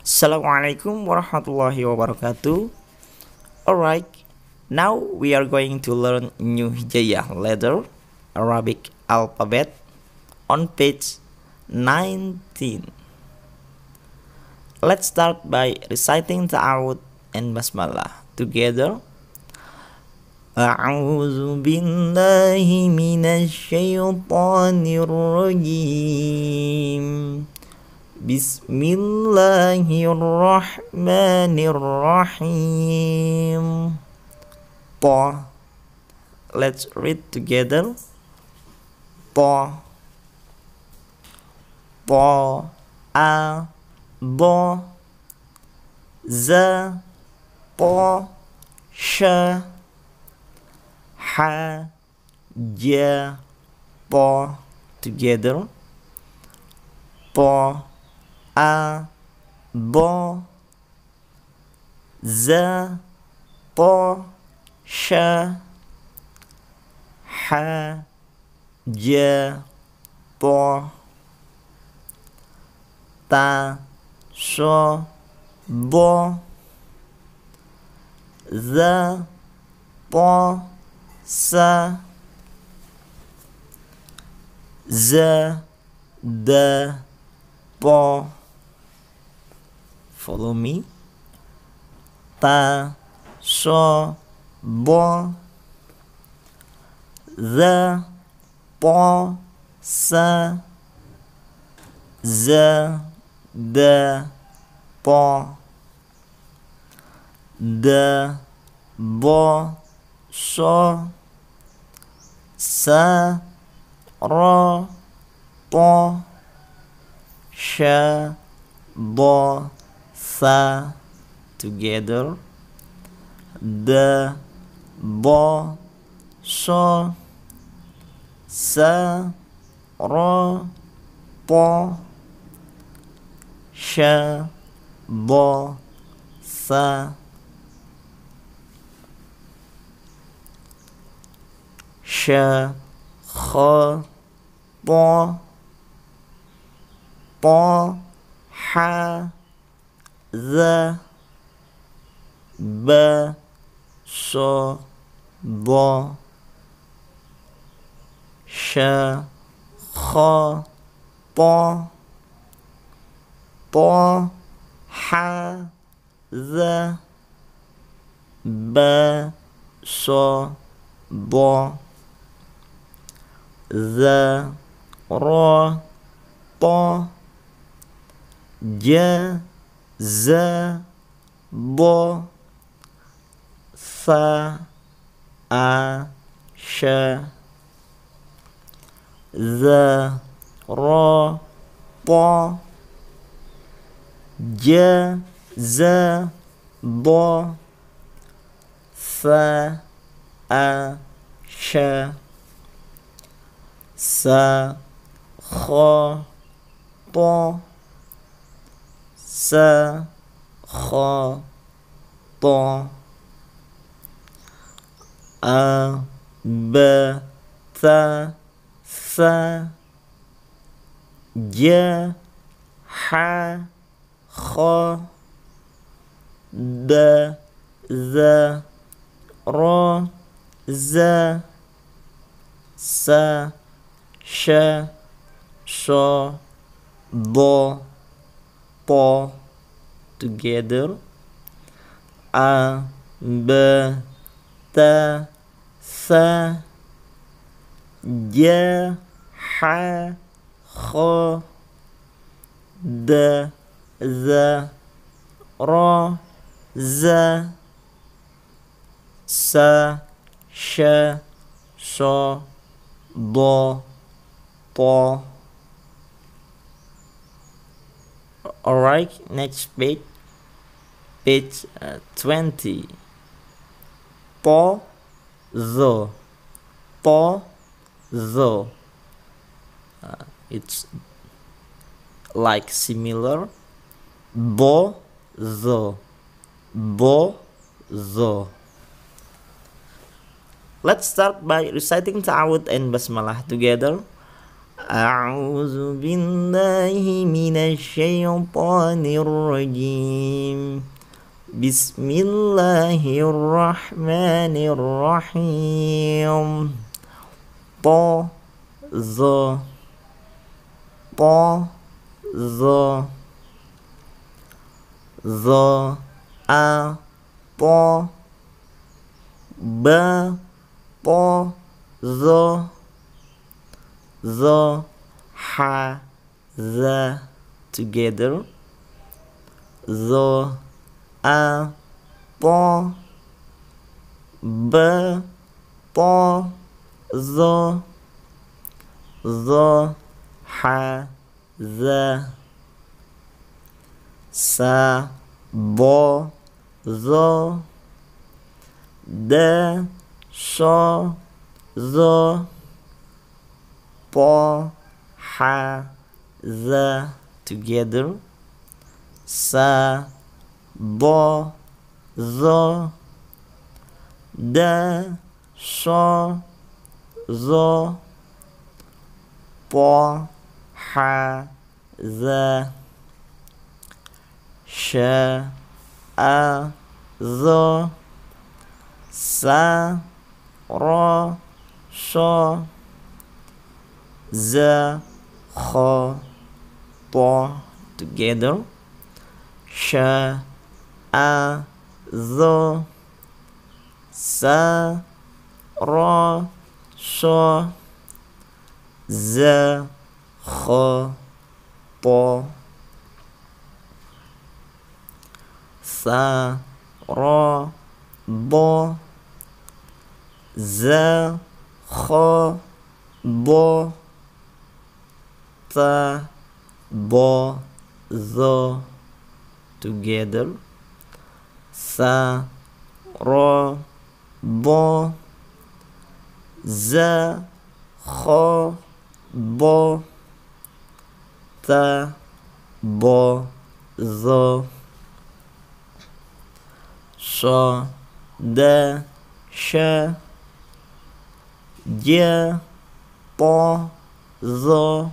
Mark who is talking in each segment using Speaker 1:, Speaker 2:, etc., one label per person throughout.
Speaker 1: Assalamualaikum warahmatullahi wabarakatuh. Alright, now we are going to learn new hijaiyah letter Arabic alphabet on page 19. Let's start by reciting ta'awud and basmalah together. A'udzu billahi minasy syaithanir rajim. Bismillahirrahmanirrahim. Po. Let's read together. Po. Po. A. Bo. Za. Po. Sha. Ha. Ja. Po. Together. Po. A. Bo. Za. Po. Sha. Ha. Ja. Po. Ta. So. Bo. Za. Po. Sa. Za. Da. Po. Follow me. Ta. So. Bo. Za. Po. Sa. Za. Da. Po. Da. Bo. So. Sa. Ro. Po. Sha. Bo. Sa. Together. Da. Bo. So. Sa. Ro. Po. Sha. Bo. Sa. Sha. Kha. Po. Po. Ha. Za. Ba. So. Bo. Sha. Kha. Po. Po. Ha. Za. Ba. So. Bo. Za. Ro. Po. Ja. Za. Bo. Sa. A. Sha. Za. Ro. Po. Ja. Za. Bo. Sa. A. Sha. Sa. Kha. Po. Sa. Kha. Po. A. Ba. Ta. Sa. Ja. Ha. Kha. Da. Za. Ro. Za. Sa. Sha. So. Bo. Po. Together. A. Ba. Ta. Sa. Ja. Ha. Kha. Da. Za. Ro. Za. Sa. Sha. So. Bo. Po. Alright, next page. Page 20. Po. Zo. Po. Zo. It's like similar. Bo. Zo. Bo. Zo. Let's start by reciting ta'awud and basmalah together. أعوذ بالله من الشيطان الرجيم بسم الله الرحمن الرحيم طا ظا طا ظا ظا أ طا با طا ظا ظا ح ذا together ظا أ طا ب طا ظا ظا ح ذا سا ضا ظا دا شا ظا طا ح ذا together سا ضا ظا دا شا ظا طا ح ذا شا أ ظا سا را شا ذا خا طا together شا أ ظا سا را شا ذا خا طا ثا را ضا ذا خا ضا ثا ضا ظا together ثا را ضا ذا خا ضا ثا ضا ظا شا دا شا جا طا ظا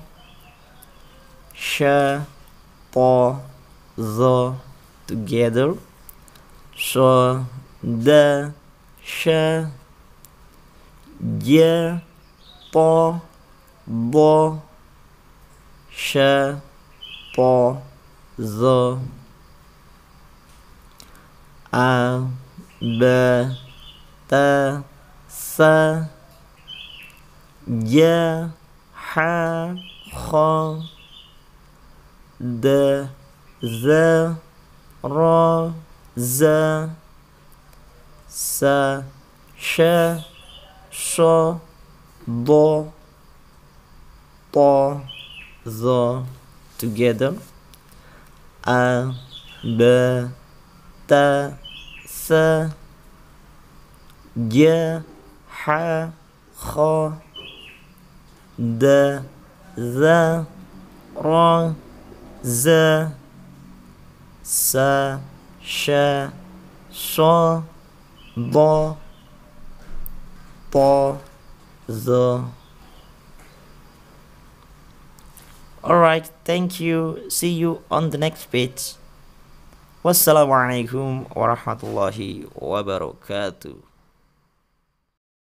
Speaker 1: شا طا ظا together شا دا شا جا طا ضا شا طا ظا أ با تا ثا جا ح خا دا ذا را ذا سا شا شا ضا طا ظا together أ با تا ثا جا ح خا دا ذا را ذا سا شا شا ضا طا ظا. Alright, thank you. See you on the next page. Wassalamualaikum warahmatullahi wabarakatuh.